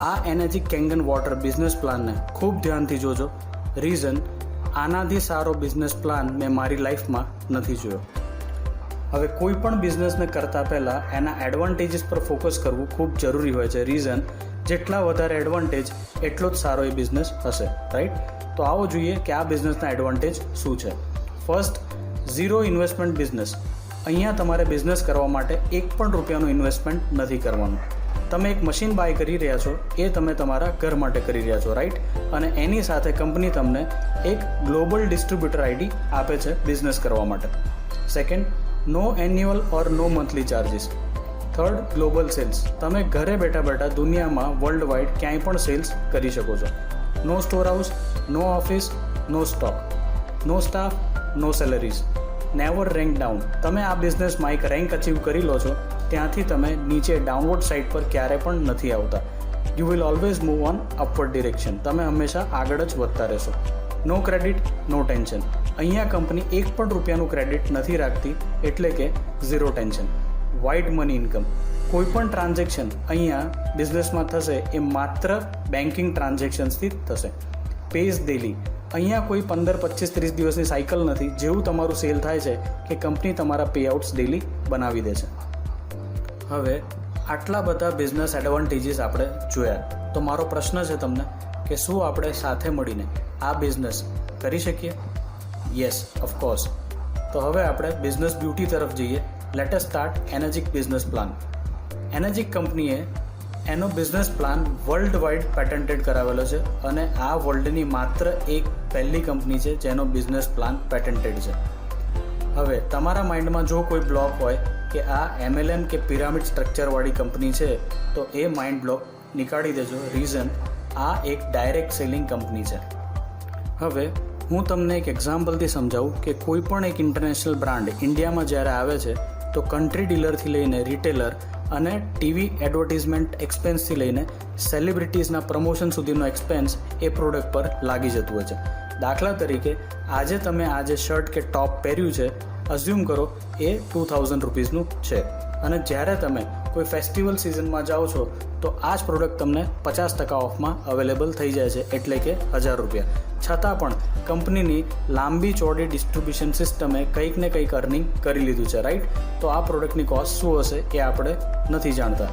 આ energy Kangen water business પ્લાનને ખૂબ ધ્યાનથી જોજો. રીઝન, આનાથી સારો બિઝનેસ પ્લાન મેં મારી લાઈફમાં નથી જોયો. હવે કોઈ પણ બિઝનેસને કરતાં પહેલાં એના એડવાન્ટેજીસ પર ફોકસ કરવું ખૂબ જરૂરી હોય છે. રીઝન, જેટલા વધારે એડવાન્ટેજ એટલો જ સારો એ બિઝનેસ હશે, રાઈટ? તો આવો જોઈએ કે આ બિઝનેસના એડવાન્ટેજ શું છે. First, zero investment business. અહીંયા તમારે બિઝનેસ કરવા માટે એક પણ રૂપિયાનું ઇન્વેસ્ટમેન્ટ નથી કરવાનું. તમે એક મશીન બાય કરી રહ્યા છો, એ તમે તમારા ઘર માટે કરી રહ્યા છો, રાઈટ? અને એની સાથે કંપની તમને એક ગ્લોબલ ડિસ્ટ્રીબ્યુટર આઈડી આપે છે બિઝનેસ કરવા માટે. Second, no annual or no monthly charges. Third, global sales. તમે ઘરે બેઠા બેઠા દુનિયામાં વર્લ્ડ વાઇડ ક્યાંય પણ સેલ્સ કરી શકો છો. No store house, no office, no stock, no staff, no salaries. Never rank down. તમે આ બિઝનેસમાં એક રેન્ક અચીવ કરી લો છો, ત્યાંથી તમે નીચે ડાઉનવર્ડ સાઇડ પર ક્યારે પણ નથી આવતા. You will always move on upward direction. તમે હંમેશા આગળ જ વધતા રહેશો. નો ક્રેડિટ, નો ટેન્શન. અહીંયા કંપની એક પણ રૂપિયાનું ક્રેડિટ નથી રાખતી, એટલે કે zero tension. Wide money income. કોઈ પણ ટ્રાન્ઝેક્શન અહીંયા બિઝનેસમાં થશે એ માત્ર બેન્કિંગ ટ્રાન્ઝેક્શન્સથી થશે. Pays daily. અહીંયા કોઈ 15, 25, 30 દિવસની સાયકલ નથી. જેવું તમારું સેલ થાય છે કે કંપની તમારા પેઆઉટ્સ ડેલી બનાવી દે છે. હવે આટલા બધા બિઝનેસ એડવાન્ટેજીસ આપણે જોયા, તો મારો પ્રશ્ન છે તમને કે શું આપણે સાથે મળીને આ બિઝનેસ કરી શકીએ? Yes, of course. તો હવે આપણે બિઝનેસ બ્યુટી તરફ જઈએ. Let us start Energic business plan. Energic કંપનીએ એનો business plan world wide patented કરાવેલો છે અને આ વર્લ્ડની માત્ર એક પહેલી કંપની છે જેનો બિઝનેસ પ્લાન પેટન્ટેડ છે. હવે તમારા માઇન્ડમાં જો કોઈ બ્લોક હોય કે આ MLM કે પિરામિડ સ્ટ્રક્ચરવાળી કંપની છે, તો એ માઇન્ડ બ્લોક નીકાળી દેજો. રીઝન, આ એક ડાયરેક્ટ સેલિંગ કંપની છે. હવે હું તમને એક એક્ઝામ્પલથી સમજાવું કે કોઈ પણ એક ઇન્ટરનેશનલ બ્રાન્ડ ઇન્ડિયામાં જ્યારે આવે છે તો કન્ટ્રી ડીલરથી લઈને રિટેલર અને ટીવી એડવર્ટિઝમેન્ટ એક્સપેન્સથી લઈને સેલિબ્રિટીઝના પ્રમોશન સુધીનો એક્સપેન્સ એ પ્રોડક્ટ પર લાગી જતું હોય છે. દાખલા તરીકે આજે તમે આ જે શર્ટ કે ટોપ પહેર્યું છે, અઝ્યુમ કરો એ 2000 રૂપીઝનું છે, અને જ્યારે તમે કોઈ ફેસ્ટિવલ સિઝનમાં જાઓ છો તો આ જ પ્રોડક્ટ તમને 50% ઓફમાં અવેલેબલ થઈ જાય છે, એટલે કે 1000 રૂપિયા. છતાં પણ કંપનીની લાંબી ચોડી ડિસ્ટ્રીબ્યુશન સિસ્ટમે કંઈક ને કંઈક અર્નિંગ કરી લીધું છે, રાઈટ? તો આ પ્રોડક્ટની કોસ્ટ શું હશે એ આપણે નથી જાણતા.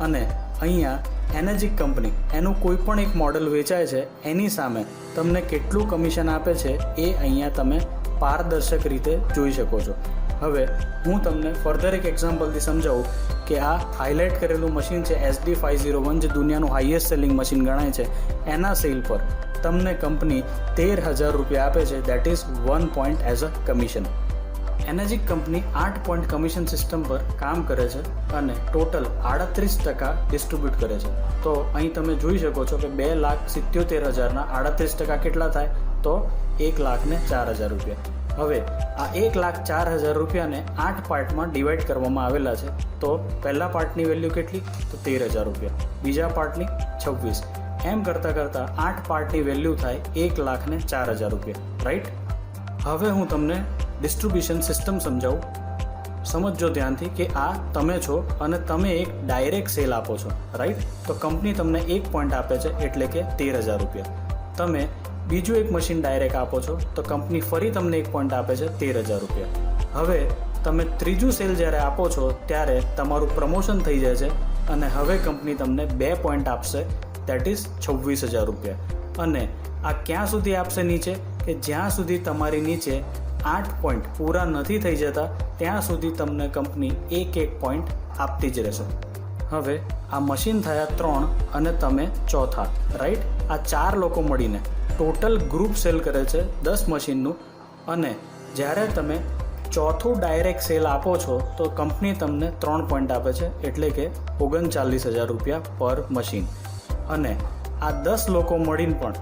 અને અહીંયા એનર્જીક કંપની એનું કોઈ પણ એક મોડલ વેચાય છે, એની સામે તમને કેટલું કમિશન આપે છે એ અહીંયા તમે પારદર્શક રીતે જોઈ શકો છો. હવે હું તમને ફર્ધર એક એક્ઝામ્પલથી સમજાવું કે આ હાઇલાઇટ કરેલું મશીન છે SD501, જે દુનિયાનું હાઈએસ્ટ સેલિંગ મશીન ગણાય છે. એના સેલ પર તમને કંપની 13,000 રૂપિયા આપે છે, that is 1 point as a commission. Energic company 8 point commission system પર કામ કરે છે અને ટોટલ 38% ડિસ્ટ્રીબ્યુટ કરે છે. તો અહીં તમે જોઈ શકો છો કે 2,77,000ના 38% કેટલા થાય? તો 1,04,000 રૂપિયા. હવે આ 1,04,000 રૂપિયાને 8 પાર્ટમાં ડિવાઈડ કરવામાં આવેલા છે. તો પહેલા પાર્ટની વેલ્યુ કેટલી? તો 13,000 રૂપિયા. બીજા પાર્ટની 26. એમ કરતાં કરતાં 8 પાર્ટની વેલ્યુ થાય 1,04,000 રૂપિયા, રાઈટ? હવે હું તમને ડિસ્ટ્રીબ્યુશન સિસ્ટમ સમજાવું. સમજજો ધ્યાનથી કે આ તમે છો અને તમે એક ડાયરેક્ટ સેલ આપો છો, રાઈટ? તો કંપની તમને 1 પોઈન્ટ આપે છે, એટલે કે 13,000 રૂપિયા. તમે બીજું એક મશીન ડાયરેક્ટ આપો છો તો કંપની ફરી તમને 1 પોઈન્ટ આપે છે, 13,000 રૂપિયા. હવે તમે ત્રીજું સેલ જ્યારે આપો છો ત્યારે તમારું પ્રમોશન થઈ જાય છે અને હવે કંપની તમને 2 પોઈન્ટ આપશે, દેટ ઇઝ 26,000 રૂપિયા. અને આ ક્યાં સુધી આપશે નીચે? કે જ્યાં સુધી તમારી નીચે 8 પોઈન્ટ પૂરા નથી થઈ જતા ત્યાં સુધી તમને કંપની 1 પોઈન્ટ આપતી જ રહેશે. હવે આ મશીન થયા 3 અને તમે ચોથા, રાઈટ? આ 4 લોકો મળીને ટોટલ ગ્રુપ સેલ કરે છે 10 મશીનનું. અને જ્યારે તમે ચોથું ડાયરેક્ટ સેલ આપો છો તો કંપની તમને 3 પોઈન્ટ આપે છે, એટલે કે 39,000 રૂપિયા પર મશીન. અને આ 10 લોકો મળીને પણ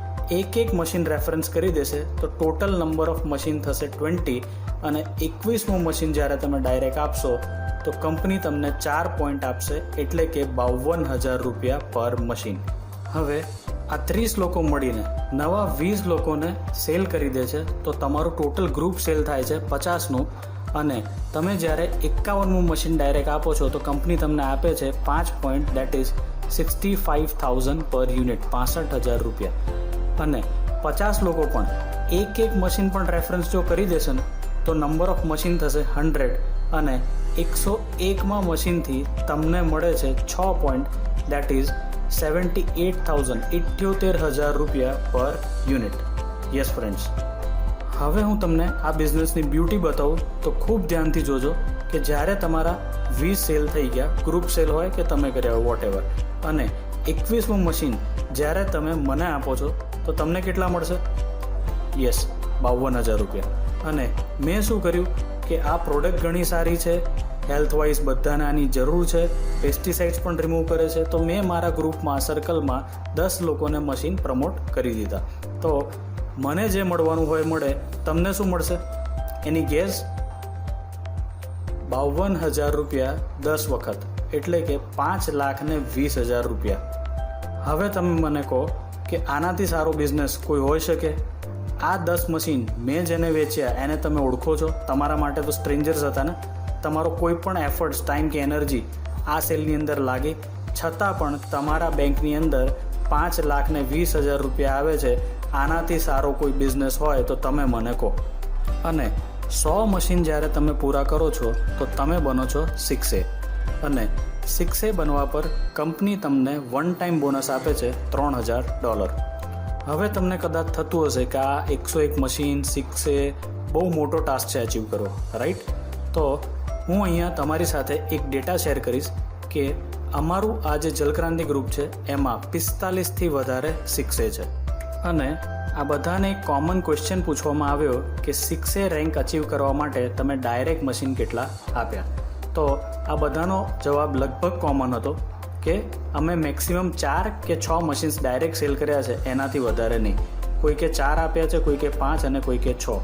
એક મશીન રેફરન્સ કરી દેશે તો ટોટલ નંબર ઓફ મશીન થશે 20. અને 21મું મશીન જ્યારે તમે ડાયરેક્ટ આપશો તો કંપની તમને 4 પોઈન્ટ આપશે, એટલે કે 52,000 રૂપિયા પર મશીન. હવે આ 30 લોકો મળીને નવા 20 લોકોને સેલ કરી દે છે તો તમારું ટોટલ ગ્રુપ સેલ થાય છે 50નું. અને તમે જ્યારે 51મું મશીન ડાયરેક્ટ આપો છો તો કંપની તમને આપે છે 5 પોઈન્ટ, દેટ ઇઝ 65,000 પર યુનિટ, 65,000 રૂપિયા. અને 50 લોકો પણ એક મશીન પણ રેફરન્સ જો કરી દેશે ને તો નંબર ઓફ મશીન થશે 100 અને 101માં મશીનથી તમને મળે છે 6 પોઈન્ટ, દેટ ઇઝ 78,000 રૂપિયા પર યુનિટ. યસ ફ્રેન્ડ્સ, હવે હું તમને આ બિઝનેસની બ્યુટી બતાવું તો ખૂબ ધ્યાનથી જોજો કે જ્યારે તમારા 20 સેલ થઈ ગયા, ગ્રુપ સેલ હોય કે તમે કર્યા હોય વોટ એવર, અને 21મું મશીન જ્યારે તમે મને આપો છો તો તમને કેટલા મળશે? યસ, 52,000 રૂપિયા. અને મેં શું કર્યું કે આ પ્રોડક્ટ ઘણી સારી છે, હેલ્થ વાઇઝ બધાને આની જરૂર છે, પેસ્ટિસાઇડ્સ પણ રિમૂવ કરે છે, તો મેં મારા ગ્રુપમાં સર્કલમાં 10 લોકોને મશીન પ્રમોટ કરી દીધા. તો મને જે મળવાનું હોય મળે. તમને શું મળશે? એની ગેસ 52,000 રૂપિયા 10 વખત, એટલે કે 5,20,000 રૂપિયા. હવે તમે મને કહો કે આનાથી સારો બિઝનેસ કોઈ હોઈ શકે? આ 10 મશીન મેં જેને વેચ્યા એને તમે ઓળખો છો? તમારા માટે તો સ્ટ્રેન્જર્સ હતા ને. તમારો કોઈ પણ એફર્ટ્સ, ટાઈમ કે એનર્જી આ સેલની અંદર લાગી, છતાં પણ તમારા બેંકની અંદર 5,20,000 રૂપિયા આવે છે. આનાથી સારો કોઈ બિઝનેસ હોય તો તમે મને કહો. અને 100 મશીન જ્યારે તમે પૂરા કરો છો તો તમે બનો છો 6A. અને 6A બનવા પર કંપની તમને વન ટાઈમ બોનસ આપે છે $3,000. હવે તમને કદાચ થતું હશે કે આ 101 મશીન 6A બહુ મોટો ટાસ્ક છે અચીવ કરવો, રાઈટ? તો હું અહીંયા તમારી સાથે એક ડેટા શેર કરીશ કે અમારું આ જે જલક્રાંતિ ગ્રુપ છે એમાં 45થી વધારે 6A છે. અને આ બધાને એક કોમન ક્વેશ્ચન પૂછવામાં આવ્યો કે 6A રેન્ક અચીવ કરવા માટે તમે ડાયરેક્ટ મશીન કેટલા આપ્યા? તો આ બધાનો જવાબ લગભગ કોમન હતો કે અમે મેક્સિમમ 4 કે 6 મશીન્સ ડાયરેક્ટ સેલ કર્યા છે, એનાથી વધારે નહીં. કોઈ કે 4 આપ્યા છે, કોઈ કે 5 અને કોઈ કે 6.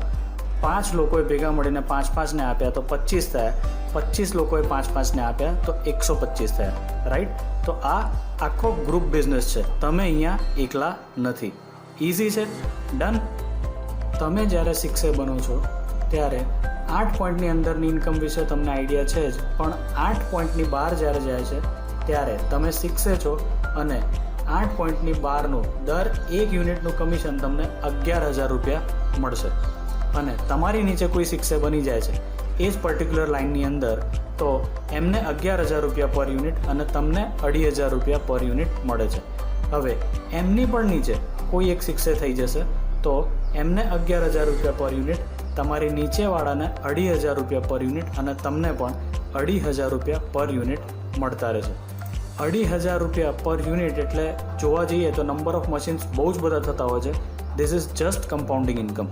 5 લોકોએ ભેગા મળીને 5-5ને આપ્યા તો 25 થયા. 25 લોકોએ 5-5ને આપ્યા તો 125 થયા, રાઈટ? તો આ આખો ગ્રુપ બિઝનેસ છે. તમે અહીંયા એકલા નથી. ઇઝી છે, ડન. તમે જ્યારે 6A બનો છો ત્યારે 8 પોઈન્ટની અંદરની ઇન્કમ વિશે તમને આઈડિયા છે જ, પણ 8 પોઈન્ટની બહાર જ્યારે જાય છે ત્યારે તમે 6A છો અને 8 પોઈન્ટની બહારનું દર 1 યુનિટનું કમિશન તમને 11,000 રૂપિયા મળશે. અને તમારી નીચે કોઈ 6A બની જાય છે એ જ પર્ટિક્યુલર લાઇનની અંદર, તો એમને 11,000 રૂપિયા પર યુનિટ અને તમને 2,500 રૂપિયા પર યુનિટ મળે છે. હવે એમની પણ નીચે કોઈ એક 6A થઈ જશે તો એમને 11,000 રૂપિયા પર યુનિટ, તમારી નીચેવાળાને 2,500 રૂપિયા પર યુનિટ અને તમને પણ 2,500 રૂપિયા પર યુનિટ મળતા રહેશે. 2,500 રૂપિયા પર યુનિટ એટલે જોવા જઈએ તો નંબર ઓફ મશીન્સ બહુ જ બધા થતા હોય છે. This is just compounding income.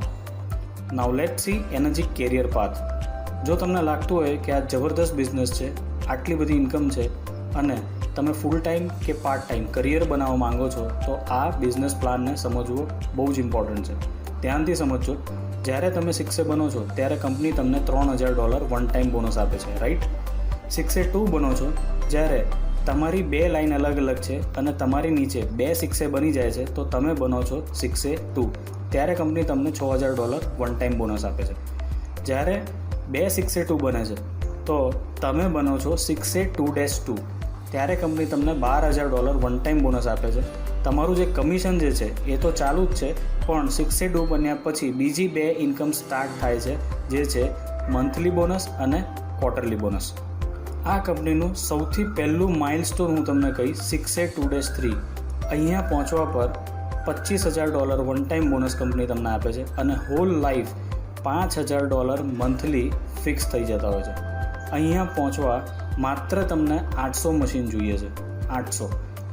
Now let see એના જે કેરિયર પાથ. જો તમને લાગતું હોય કે આ જબરદસ્ત બિઝનેસ છે, આટલી બધી ઇન્કમ છે અને તમે ફૂલ ટાઈમ કે પાર્ટ ટાઈમ કરિયર બનાવવા માંગો છો તો આ બિઝનેસ પ્લાનને સમજવો બહુ જ ઇમ્પોર્ટન્ટ છે. ધ્યાનથી સમજજો. જ્યારે તમે 6A બનો છો ત્યારે કંપની તમને $3,000 વન ટાઈમ બોનસ આપે છે, રાઈટ? 6A2 બનો છો જ્યારે તમારી 2 લાઇન અલગ અલગ છે અને તમારી નીચે 2 6A બની જાય છે તો તમે બનો છો 6A2. ત્યારે કંપની તમને $6,000 વન ટાઈમ બોનસ આપે છે. જ્યારે 2 6A2 બને છે તો તમે બનો છો 6A2-2. ત્યારે કંપની તમને $12,000 વન ટાઈમ બોનસ આપે છે. તમારું જે કમિશન જે છે એ તો ચાલુ જ છે, પણ 6A2 બન્યા પછી બીજી 2 ઇન્કમ સ્ટાર્ટ થાય છે, જે છે મંથલી બોનસ અને ક્વાર્ટરલી બોનસ. આ કંપનીનું સૌથી પહેલું માઇલસ્ટોન હું તમને કહીશ 6A2-3. અહીંયા પહોંચવા પર $25,000 વન ટાઈમ બોનસ કંપની તમને આપે છે અને હોલ લાઈફ $5,000 મંથલી ફિક્સ થઈ જતા હોય છે. અહીંયા પહોંચવા માત્ર તમને 800 મશીન જોઈએ છે. 800,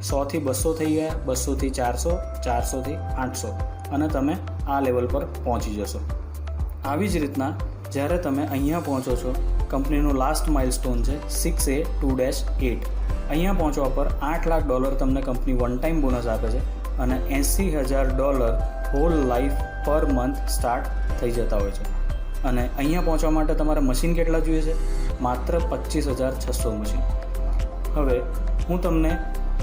100થી 200 થઈ ગયા, 200થી 400, 400થી 800 અને તમે આ લેવલ પર પહોંચી જશો. આવી જ રીતના જ્યારે તમે અહીંયા પહોંચો છો, કંપનીનું લાસ્ટ માઇલસ્ટોન છે 6A2-8. અહીંયા પહોંચવા પર $8,00,000 તમને કંપની વન ટાઈમ બોનસ આપે છે અને $80,000 hall life per month start થઈ જતા હોય છે. અને અહીંયા પહોંચવા માટે તમારે મશીન કેટલા જોઈએ છે? માત્ર 25,600 મશીન. હવે હું તમને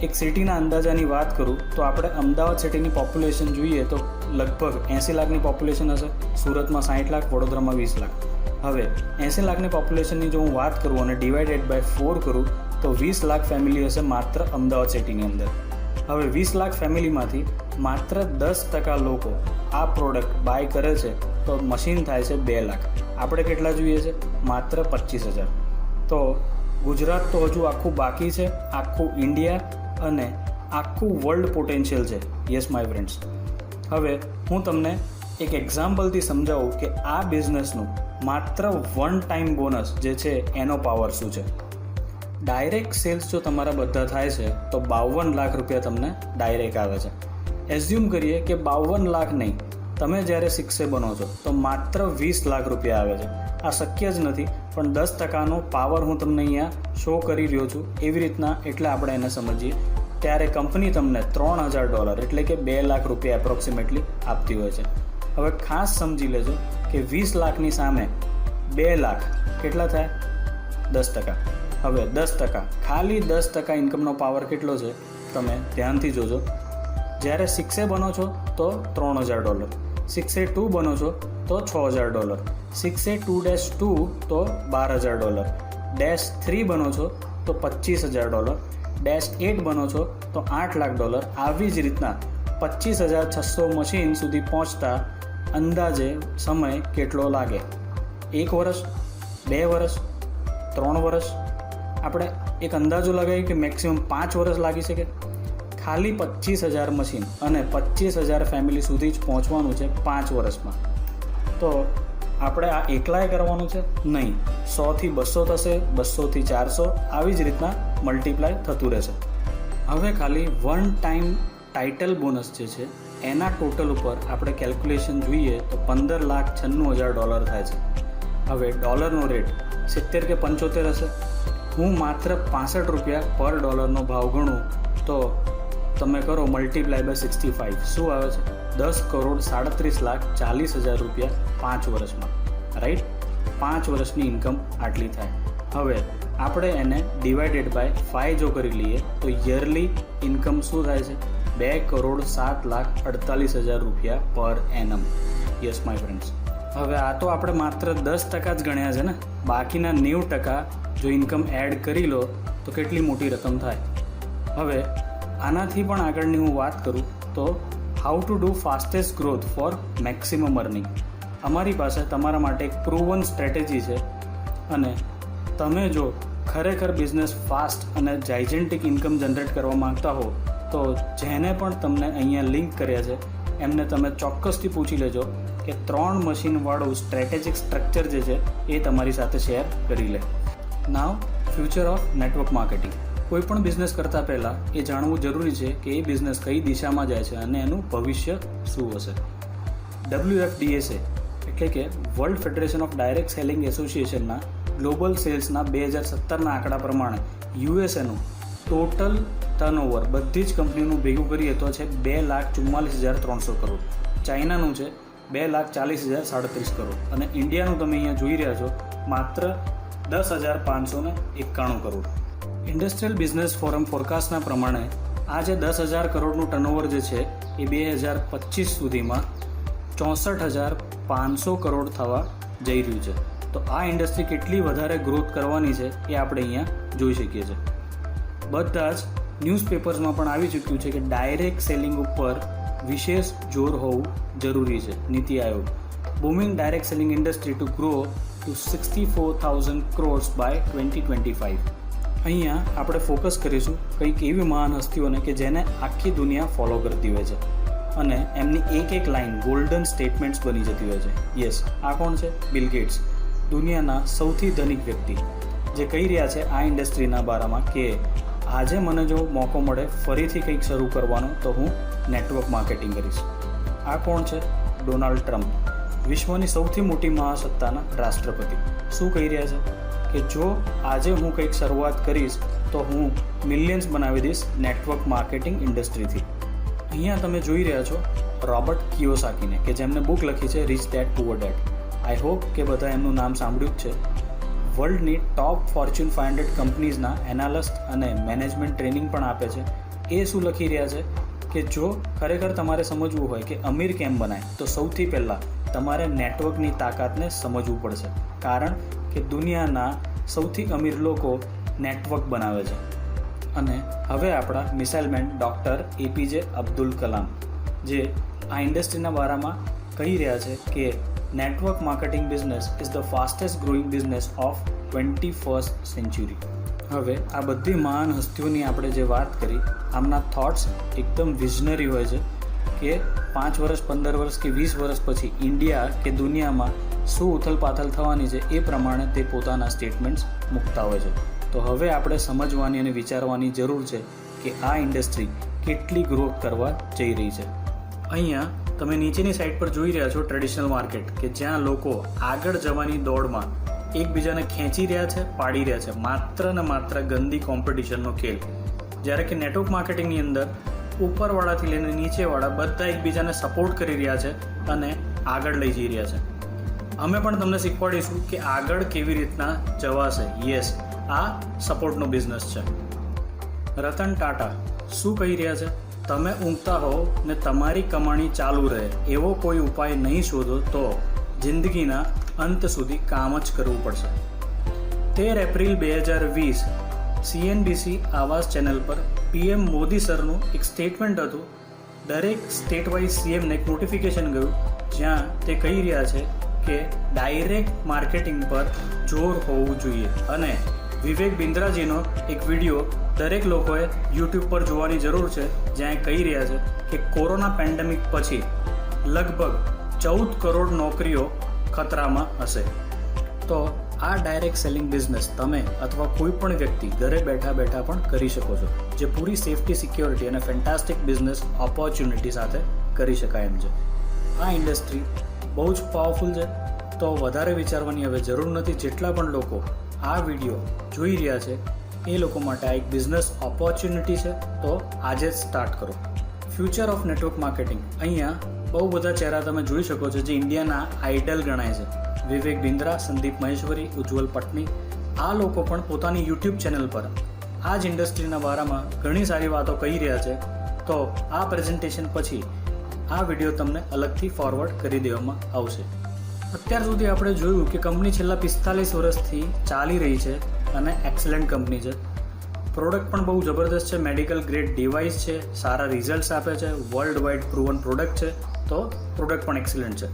એક સિટીના અંદાજાની વાત કરું તો આપણે અમદાવાદ સિટીની પોપ્યુલેશન જોઈએ તો લગભગ 80 લાખની પોપ્યુલેશન હશે. સુરતમાં 60 લાખ, વડોદરામાં 20 લાખ. હવે 80 લાખની પોપ્યુલેશનની જો હું વાત કરું અને ડિવાઇડેડ બાય 4 કરું તો 20 લાખ ફેમિલી હશે માત્ર અમદાવાદ સિટીની અંદર. હવે 20 લાખ ફેમિલીમાંથી માત્ર 10% લોકો આ પ્રોડક્ટ બાય કરે છે તો મશીન થાય છે 2 લાખ. આપણે કેટલા જોઈએ છે? માત્ર 25,000. તો ગુજરાત તો હજુ આખું બાકી છે, આખું ઇન્ડિયા અને આખું વર્લ્ડ પોટેન્શિયલ છે. Yes my friends. હવે હું તમને એક એક્ઝામ્પલથી સમજાવું કે આ બિઝનેસનું માત્ર વન ટાઈમ બોનસ જે છે એનો પાવર શું છે. ડાયરેક્ટ સેલ્સ જો તમારા બધા થાય છે તો 52 લાખ રૂપિયા તમને ડાયરેક્ટ આવે છે. એઝ્યુમ કરીએ કે 52 લાખ નહીં, તમે જ્યારે 6 બનો છો તો માત્ર 20 લાખ રૂપિયા આવે છે. આ શક્ય જ નથી, પણ 10%નો પાવર હું તમને અહીંયા શો કરી રહ્યો છું. એવી રીતના એટલે આપણે એને સમજીએ. ત્યારે કંપની તમને $3,000 એટલે કે 2 લાખ રૂપિયા એપ્રોક્સિમેટલી આપતી હોય છે. હવે ખાસ સમજી લેજો કે 20 લાખની સામે 2 લાખ કેટલા થાય? 10%. હવે 10%, ખાલી 10% ઇન્કમનો પાવર કેટલો છે તમે ધ્યાનથી જોજો. જ્યારે 6 બનો છો તો $3,000, 6A2 બનો છો તો $6,000, 6A2-2 તો $12,000, -3 બનો છો તો $25,000, -8 બનો છો તો $8 લાખ. આવી જ રીતના 25,600 મશીન સુધી પહોંચતા અંદાજે સમય કેટલો લાગે? 1 વર્ષ, 2 વર્ષ, 3 વર્ષ? આપણે એક અંદાજો લગાવીએ કે મેક્સિમમ 5 વર્ષ લાગી શકે. ખાલી 25,000 મશીન અને 25,000 ફેમિલી સુધી જ પહોંચવાનું છે 5 વર્ષમાં. તો આપણે આ એકલાએ કરવાનું છે? નહીં. 100થી 200 થશે, 200થી 400, આવી જ રીતના મલ્ટીપ્લાય થતું રહેશે. હવે ખાલી વન ટાઈમ ટાઇટલ બોનસ જે છે એના ટોટલ ઉપર આપણે કેલ્ક્યુલેશન જોઈએ તો $15,96,000 થાય છે. હવે ડોલરનો રેટ 70 કે 75 હશે. હું માત્ર 65 રૂપિયા પર ડોલરનો ભાવ ગણું તો તમે કરો મલ્ટીપ્લાય બાય 65. શું આવે છે? 10,37,40,000 રૂપિયા 5 વર્ષમાં. રાઈટ? 5 વર્ષની ઇન્કમ આટલી થાય. હવે આપણે એને ડિવાઇડેડ બાય 5 જો કરી લઈએ તો યરલી ઇન્કમ શું થાય છે? 2,07,48,000 રૂપિયા પર એનમ. Yes my friends. હવે આ તો આપણે માત્ર 10% જ ગણ્યા છે ને. બાકીના 90% જો ઇન્કમ એડ કરી લો તો કેટલી મોટી રકમ થાય. હવે આનાથી પણ આગળની હું વાત કરું તો how to do fastest growth for maximum earning. અમારી પાસે તમારા માટે એક પ્રૂવન સ્ટ્રેટેજી છે અને તમે જો ખરેખર બિઝનેસ ફાસ્ટ અને જાયજેન્ટિક ઇન્કમ જનરેટ કરવા માંગતા હો તો જેને પણ તમને અહીંયા લિંક કર્યા છે એમને તમે ચોક્કસથી પૂછી લેજો કે 3 મશીનવાળું સ્ટ્રેટેજિક સ્ટ્રક્ચર જે છે એ તમારી સાથે શેર કરી લે. નાવ ફ્યુચર ઓફ નેટવર્ક માર્કેટિંગ. કોઈ પણ બિઝનેસ કરતાં પહેલાં એ જાણવું જરૂરી છે કે એ બિઝનેસ કઈ દિશામાં જાય છે અને એનું ભવિષ્ય શું હશે. WFDSA એટલે કે world federation of direct selling એસોસિએશનના ગ્લોબલ સેલ્સના 2017ના આંકડા પ્રમાણે યુએસએનું ટોટલ ટર્નઓવર બધી જ કંપનીનું ભેગું કરીએ તો છે 2,44,300 કરોડ. ચાઇનાનું છે 2,40,037 કરોડ અને ઇન્ડિયાનું તમે અહીંયા જોઈ રહ્યા છો માત્ર 10,591 કરોડ. ઇન્ડસ્ટ્રીયલ બિઝનેસ ફોરમ ફોરકાસ્ટના પ્રમાણે આ જે 10,000 કરોડનું ટર્નઓવર જે છે એ 2025 સુધીમાં 64,500 કરોડ થવા જઈ રહ્યું છે. તો આ ઇન્ડસ્ટ્રી કેટલી વધારે ગ્રોથ કરવાની છે એ આપણે અહીંયા જોઈ શકીએ છીએ. બધા જ ન્યૂઝપેપર્સમાં પણ આવી ચૂક્યું છે કે ડાયરેક્ટ સેલિંગ ઉપર વિશેષ જોર હોવું જરૂરી છે. NITI Aayog booming direct selling industry to grow to 64,000 crores by 2025. અહીંયા આપણે ફોકસ કરીશું કંઈક એવી મહાન હસ્તીઓને કે જેને આખી દુનિયા ફોલો કરતી હોય છે અને એમની એક લાઇન ગોલ્ડન સ્ટેટમેન્ટ્સ બની જતી હોય છે. યસ, આ કોણ છે? બિલ ગેટ્સ, દુનિયાના સૌથી ધનિક વ્યક્તિ, જે કહી રહ્યા છે આ ઇન્ડસ્ટ્રીના બારામાં કે આજે મને જો મોકો મળે ફરીથી કંઈક શરૂ કરવાનો તો હું નેટવર્ક માર્કેટિંગ કરીશ. આ કોણ છે? ડોનાલ્ડ ટ્રમ્પ, વિશ્વની સૌથી મોટી મહાસત્તાના રાષ્ટ્રપતિ. શું કહી રહ્યા છે કે જો આજે હું કંઈક શરૂઆત કરીશ તો હું મિલિયન્સ બનાવી દઈશ નેટવર્ક માર્કેટિંગ ઇન્ડસ્ટ્રીથી. અહીંયા તમે જોઈ રહ્યા છો રોબર્ટ કિયોસાકીને કે જેમને બુક લખી છે rich dead poor dead. I hope કે બધા એમનું નામ સાંભળ્યું જ છે. વર્લ્ડની ટોપ ફોર્ચ્યુન 500 કંપનીઝના એનાલિસ્ટ અને મેનેજમેન્ટ ટ્રેનિંગ પણ આપે છે. એ શું લખી રહ્યા છે કે જો ખરેખર તમારે સમજવું હોય કે અમીર કેમ બનાય તો સૌથી પહેલાં તમારે નેટવર્કની તાકાતને સમજવું પડશે. કારણ કે દુનિયાના સૌથી અમીર લોકો નેટવર્ક બનાવે છે. અને હવે આપણા missile man doctor APJ Abdul Kalam જે આ ઇન્ડસ્ટ્રીના બારામાં કહી રહ્યા છે કે network marketing business is the fastest growing business of 21st century. હવે આ બધી મહાન હસ્તીઓની આપણે જે વાત કરી, આમના થોટ્સ એકદમ વિઝનરી હોય છે કે 5 વર્ષ, 15 વર્ષ કે 20 વર્ષ પછી ઇન્ડિયા કે દુનિયામાં શું ઉથલપાથલ થવાની છે એ પ્રમાણે તે પોતાના સ્ટેટમેન્ટ્સ મૂકતા હોય છે. તો હવે આપણે સમજવાની અને વિચારવાની જરૂર છે કે આ ઇન્ડસ્ટ્રી કેટલી ગ્રોથ કરવા જઈ રહી છે. અહીંયા તમે નીચેની સાઈડ પર જોઈ રહ્યા છો ટ્રેડિશનલ માર્કેટ કે જ્યાં લોકો આગળ જવાની દોડમાં એકબીજાને ખેંચી રહ્યા છે, પાડી રહ્યા છે, માત્ર ને માત્ર ગંદી કોમ્પિટિશનનો ખેલ. જ્યારે કે નેટવર્ક માર્કેટિંગની અંદર ઉપરવાળાથી લઈને નીચેવાળા બધા એકબીજાને સપોર્ટ કરી રહ્યા છે અને આગળ લઈ જઈ રહ્યા છે. અમે પણ તમને શીખવાડીશું કે આગળ કેવી રીતના જવાશે. યસ, આ સપોર્ટનો બિઝનેસ છે. રતન ટાટા શું કહી રહ્યા છે? તમે ઊંઘતા હો ને તમારી કમાણી ચાલુ રહે એવો કોઈ ઉપાય નહીં શોધો તો જિંદગીના અંત સુધી કામ જ કરવું પડશે. 13 એપ્રિલ 2020 CNBC આવાસ ચેનલ પર PM મોદી સરનું એક સ્ટેટમેન્ટ હતું. દરેક સ્ટેટ વાઇઝ CMને એક નોટિફિકેશન ગયું જ્યાં તે કહી રહ્યા છે કે ડાયરેક્ટ માર્કેટિંગ પર જોર હોવું જોઈએ. અને વિવેક બિંદ્રાજીનો એક વિડીયો દરેક લોકોએ YouTube પર જોવાની જરૂર છે જ્યાં એ કહી રહ્યા છે કે કોરોના પેન્ડેમિક પછી લગભગ 14 કરોડ નોકરીઓ ખતરામાં હશે. તો આ ડાયરેક્ટ સેલિંગ બિઝનેસ તમે અથવા કોઈ પણ વ્યક્તિ ઘરે બેઠા બેઠા પણ કરી શકો છો, જે પૂરી સેફ્ટી, સિક્યોરિટી અને ફેન્ટાસ્ટિક બિઝનેસ ઓપોર્ચ્યુનિટી સાથે કરી શકાય એમ છે. આ ઇન્ડસ્ટ્રી બહુ જ પાવરફુલ છે. તો વધારે વિચારવાની હવે જરૂર નથી. જેટલા પણ લોકો આ વિડીયો જોઈ રહ્યા છે એ લોકો માટે આ એક બિઝનેસ ઓપોર્ચ્યુનિટી છે. તો આજે જ સ્ટાર્ટ કરો. Future of network marketing. અહીંયા બહુ બધા ચહેરા તમે જોઈ શકો છો જે ઇન્ડિયાના આઇડલ ગણાય છે. વિવેક બિંદ્રા, સંદીપ મહેશ્વરી, ઉજ્જવલ પટની. આ લોકો પણ પોતાની YouTube ચેનલ પર આ જ ઇન્ડસ્ટ્રીના બારામાં ઘણી સારી વાતો કહી રહ્યા છે. તો આ પ્રેઝન્ટેશન પછી આ વિડીયો તમને અલગથી ફોરવર્ડ કરી દેવામાં આવશે. અત્યાર સુધી આપણે જોયું કે કંપની છેલ્લા 45 વર્ષથી ચાલી રહી છે અને એક્સલન્ટ કંપની છે. પ્રોડક્ટ પણ બહુ જબરદસ્ત છે. મેડિકલ ગ્રેડ ડિવાઇસ છે, સારા રિઝલ્ટ્સ આપે છે, વર્લ્ડ વાઇડ પ્રૂવન પ્રોડક્ટ છે. તો પ્રોડક્ટ પણ એક્સલન્ટ છે.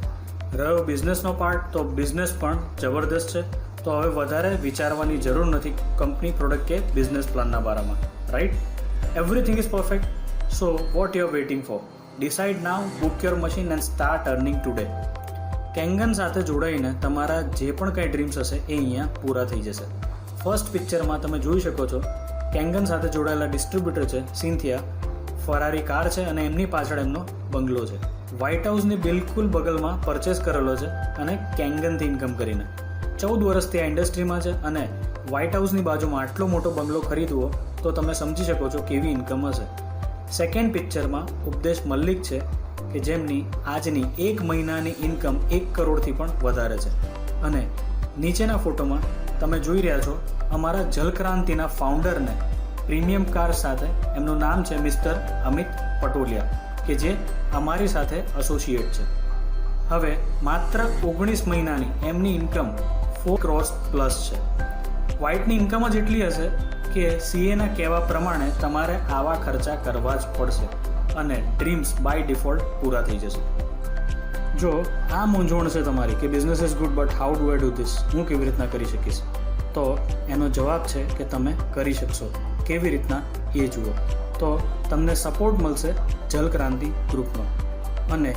રહ્યો બિઝનેસનો પાર્ટ, તો બિઝનેસ પણ જબરદસ્ત છે. તો હવે વધારે વિચારવાની જરૂર નથી કંપની, પ્રોડક્ટ કે બિઝનેસ પ્લાનના બારામાં. Right? Everything is perfect. So what you are waiting for? Decide now, book your machine and start earning today. Kangen સાથે જોડાઈને તમારા જે પણ કંઈ ડ્રીમ્સ હશે એ અહીંયા પૂરા થઈ જશે. ફર્સ્ટ પિક્ચરમાં તમે જોઈ શકો છો કેંગન સાથે જોડાયેલા ડિસ્ટ્રીબ્યુટર છે સિન્થિયા. ફરારી કાર છે અને એમની પાછળ એમનો બંગલો છે. વ્હાઇટ હાઉસની બિલકુલ બગલમાં પરચેસ કરેલો છે અને કેંગનથી ઇન્કમ કરીને 14 વર્ષથી આ ઇન્ડસ્ટ્રીમાં છે. અને વ્હાઇટ હાઉસની બાજુમાં આટલો મોટો બંગલો ખરીદવો તો તમે સમજી શકો છો કેવી ઇન્કમ હશે. સેકન્ડ પિક્ચરમાં ઉપદેશ મલ્લિક છે કે જેમની આજની 1 મહિનાની ઇન્કમ 1 કરોડથી પણ વધારે છે. અને નીચેના ફોટોમાં તમે જોઈ રહ્યા છો અમારા જલક્રાંતિના ફાઉન્ડરને પ્રીમિયમ કાર સાથે. એમનું નામ છે મિસ્ટર અમિત પટોલિયા કે જે અમારી સાથે એસોસિએટ છે. હવે માત્ર 19 મહિનાની એમની ઇન્કમ 4 crores પ્લસ છે. વ્હાઇટની ઇન્કમ જ એટલી હશે કે CAના કહેવા પ્રમાણે તમારે આવા ખર્ચા કરવા જ પડશે અને ડ્રીમ્સ બાય ડિફોલ્ટ પૂરા થઈ જશે. જો આ મૂંઝવણ છે તમારી કે business is good but how do I do this, હું કેવી રીતના કરી શકીશ, તો એનો જવાબ છે કે તમે કરી શકશો. કેવી રીતના એ જુઓ. તો તમને સપોર્ટ મળશે જલક્રાંતિ ગ્રુપનો. અને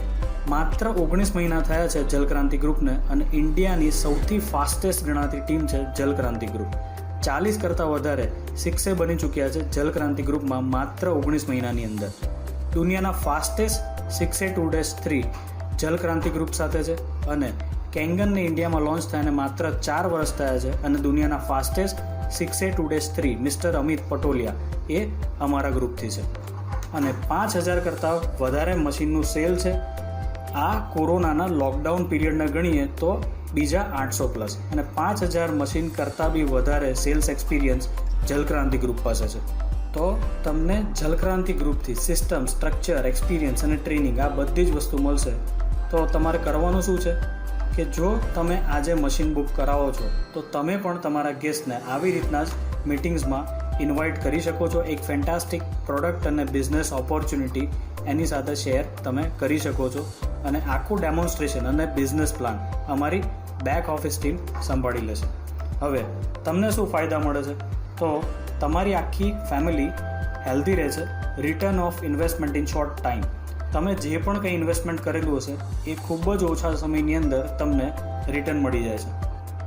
માત્ર 19 મહિના થયા છે જલક્રાંતિ ગ્રુપને અને ઇન્ડિયાની સૌથી ફાસ્ટેસ્ટ ગણાતી ટીમ છે જલક્રાંતિ ગ્રુપ. 40 કરતાં વધારે 6 બની ચૂક્યા છે જલક્રાંતિ ગ્રુપમાં માત્ર 19 મહિનાની અંદર. દુનિયાના ફાસ્ટેસ્ટ 6A2-3 જલક્રાંતિ ગ્રુપ સાથે છે. અને કેંગનને ઇન્ડિયામાં લોન્ચ થયાને માત્ર 4 વર્ષ થયા છે અને દુનિયાના fastest 6A2-3 mister Amit Patoliya એ અમારા ગ્રુપથી છે. અને 5000 કરતાં વધારે મશીનનું સેલ છે. આ કોરોનાના લોકડાઉન પીરિયડને ગણીએ તો બીજા 800 પ્લસ અને 5000 મશીન કરતાં બી વધારે સેલ્સ એક્સપિરિયન્સ જલક્રાંતિ ગ્રુપ પાસે છે. તો તમને જલક્રાંતિ ગ્રુપથી સિસ્ટમ, સ્ટ્રક્ચર, એક્સપિરિયન્સ અને ટ્રેનિંગ આ બધી જ વસ્તુ મળશે. તો તમારે કરવાનું શું છે કે જો તમે આજે મશીન બુક કરાવો છો તો તમે પણ તમારા ગેસ્ટને આવી રીતના જ મિટિંગ્સમાં ઇન્વાઇટ કરી શકો છો. એક ફેન્ટાસ્ટિક પ્રોડક્ટ અને બિઝનેસ ઓપોર્ચ્યુનિટી એની સાથે શેર તમે કરી શકો છો. અને આખું ડેમોન્સ્ટ્રેશન અને બિઝનેસ પ્લાન અમારી બેક ઓફિસ ટીમ સંભાળી લેશે. હવે તમને શું ફાયદા મળે છે? તો તમારી આખી ફેમિલી હેલ્ધી રહે છે. Return of investment in short time. તમે જે પણ કંઈ ઇન્વેસ્ટમેન્ટ કરેલું હશે એ ખૂબ જ ઓછા સમયની અંદર તમને રિટર્ન મળી જાય છે.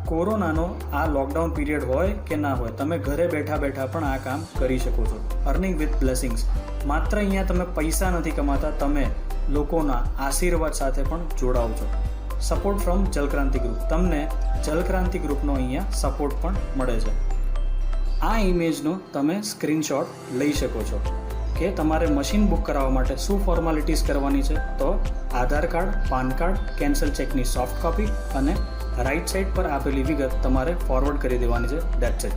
કોરોનાનો આ લોકડાઉન પીરિયડ હોય કે ના હોય, તમે ઘરે બેઠા બેઠા પણ આ કામ કરી શકો છો. Earning with blessings. માત્ર અહીંયા તમે પૈસા નથી કમાતા, તમે લોકોના આશીર્વાદ સાથે પણ જોડાઓ છો. Support from Jalkranti group. તમને જલક્રાંતિ ગ્રુપનો અહીંયા સપોર્ટ પણ મળે છે. આ ઇમેજનો તમે સ્ક્રીનશોટ લઈ શકો છો કે તમારે મશીન બુક કરાવવા માટે શું ફોર્માલિટીઝ કરવાની છે. તો Aadhaar card, PAN card, cancel ચેકની સોફ્ટ કોપી અને રાઇટ સાઇડ પર આપેલી વિગત તમારે ફોરવર્ડ કરી દેવાની છે. That's it.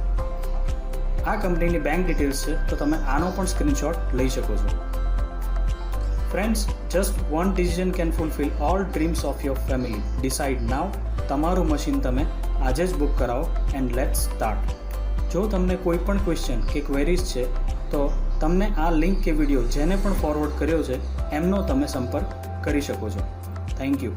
આ કંપનીની બેંક ડિટેલ્સ છે, તો તમે આનો પણ સ્ક્રીનશોટ લઈ શકો છો. Friends, just one decision can fulfil all dreams of your family. Decide now. તમારું મશીન તમે આજે જ બુક કરાવો એન્ડ લેટ્સ સ્ટાર્ટ. જો તમને કોઈ પણ ક્વેશ્ચન કે ક્વેરીઝ છે તો તમને આ લિંક કે વિડીયો જેને પણ ફોરવર્ડ કર્યો છે એમનો તમે સંપર્ક કરી શકો છો. Thank you.